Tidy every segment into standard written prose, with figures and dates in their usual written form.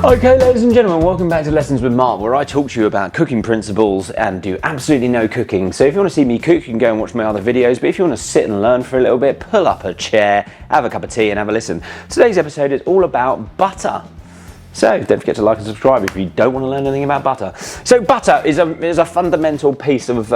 Okay, ladies and gentlemen, welcome back to Lessons with Mark, where I talk to you about cooking principles and do absolutely no cooking. So if you want to see me cook, you can go and watch my other videos, but if you want to sit and learn for a little bit, pull up a chair, have a cup of tea and have a listen. Today's episode is all about butter. So don't forget to like and subscribe if you don't want to learn anything about butter. So butter is a fundamental piece of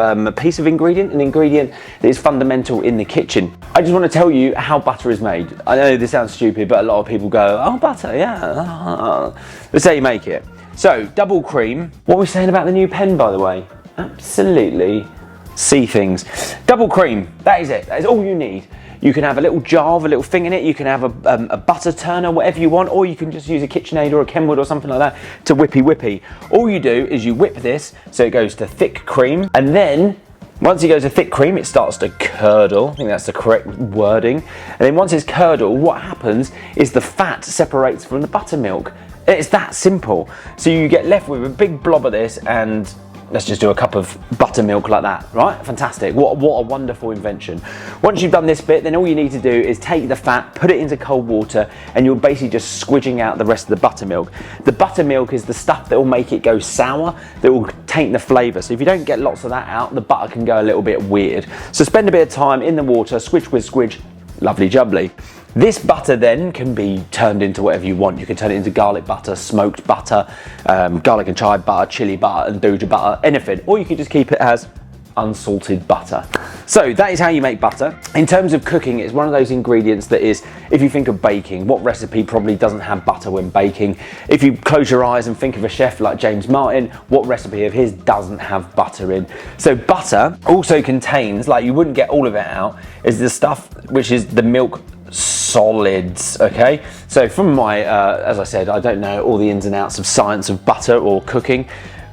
ingredient, an ingredient that is fundamental in the kitchen. I just want to tell you how butter is made. I know this sounds stupid, but a lot of people go, oh, butter, yeah. Let's say you make it. So double cream. What are we saying about the new pen, by the way? Absolutely see things. Double cream, that is it. That is all you need. You can have a little jar with a little thing in it, you can have a butter turner, whatever you want, or you can just use a KitchenAid or a Kenwood or something like that to whippy. All you do is you whip this so it goes to thick cream, and then once it goes to thick cream, it starts to curdle. I think that's the correct wording. And then once it's curdled, what happens is the fat separates from the buttermilk. It's that simple. So you get left with a big blob of this, and let's just do a cup of buttermilk like that, right? Fantastic. What a wonderful invention. Once you've done this bit, then all you need to do is take the fat, put it into cold water, and you're basically just squidging out the rest of the buttermilk. The buttermilk is the stuff that will make it go sour, that will taint the flavour. So if you don't get lots of that out, the butter can go a little bit weird. So spend a bit of time in the water, squidge with squidge, lovely jubbly. This butter then can be turned into whatever you want. You can turn it into garlic butter, smoked butter, garlic and chive butter, chili butter and doja butter, anything. Or you can just keep it as unsalted butter. So that is how you make butter. In terms of cooking, it's one of those ingredients that is, if you think of baking, what recipe probably doesn't have butter when baking? If you close your eyes and think of a chef like James Martin, what recipe of his doesn't have butter in? So butter also contains, like you wouldn't get all of it out, is the stuff which is the milk solids, okay? So from my, as I said, I don't know all the ins and outs of science of butter or cooking,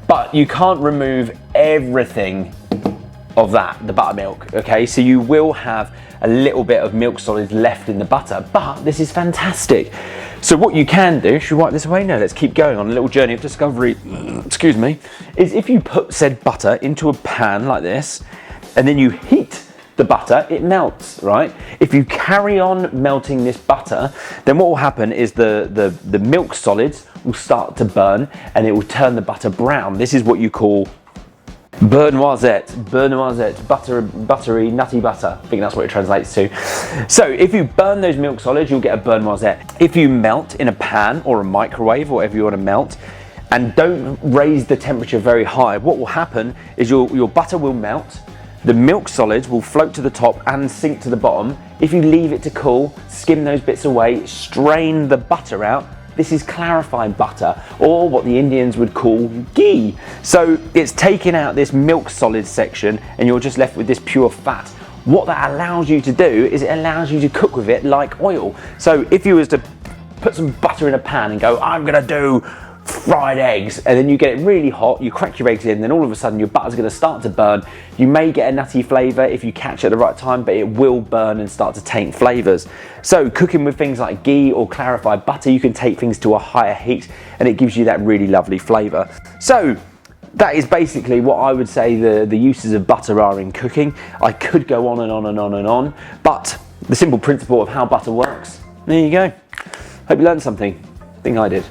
but you can't remove everything of that, the buttermilk, okay? So you will have a little bit of milk solids left in the butter, but this is fantastic. So what you can do, should we wipe this away? No, let's keep going on a little journey of discovery, excuse me, is if you put said butter into a pan like this, and then you heat the butter, it melts, right? If you carry on melting this butter, then what will happen is the milk solids will start to burn and it will turn the butter brown. This is what you call beurre noisette, buttery, nutty butter. I think that's what it translates to. So if you burn those milk solids, you'll get a beurre noisette. If you melt in a pan or a microwave or whatever you want to melt, and don't raise the temperature very high, what will happen is your butter will melt, the milk solids will float to the top and sink to the bottom. If you leave it to cool, skim those bits away, strain the butter out. This is clarified butter, or what the Indians would call ghee. So it's taking out this milk solid section and you're just left with this pure fat. What that allows you to do is it allows you to cook with it like oil. So if you was to put some butter in a pan and go, I'm gonna do fried eggs, and then you get it really hot, you crack your eggs in, then all of a sudden your butter's going to start to burn. You may get a nutty flavour if you catch it at the right time, but it will burn and start to taint flavours. So cooking with things like ghee or clarified butter, you can take things to a higher heat and it gives you that really lovely flavour. So that is basically what I would say the uses of butter are in cooking. I could go on and on and on and on, but the simple principle of how butter works, there you go. Hope you learned something. I think I did.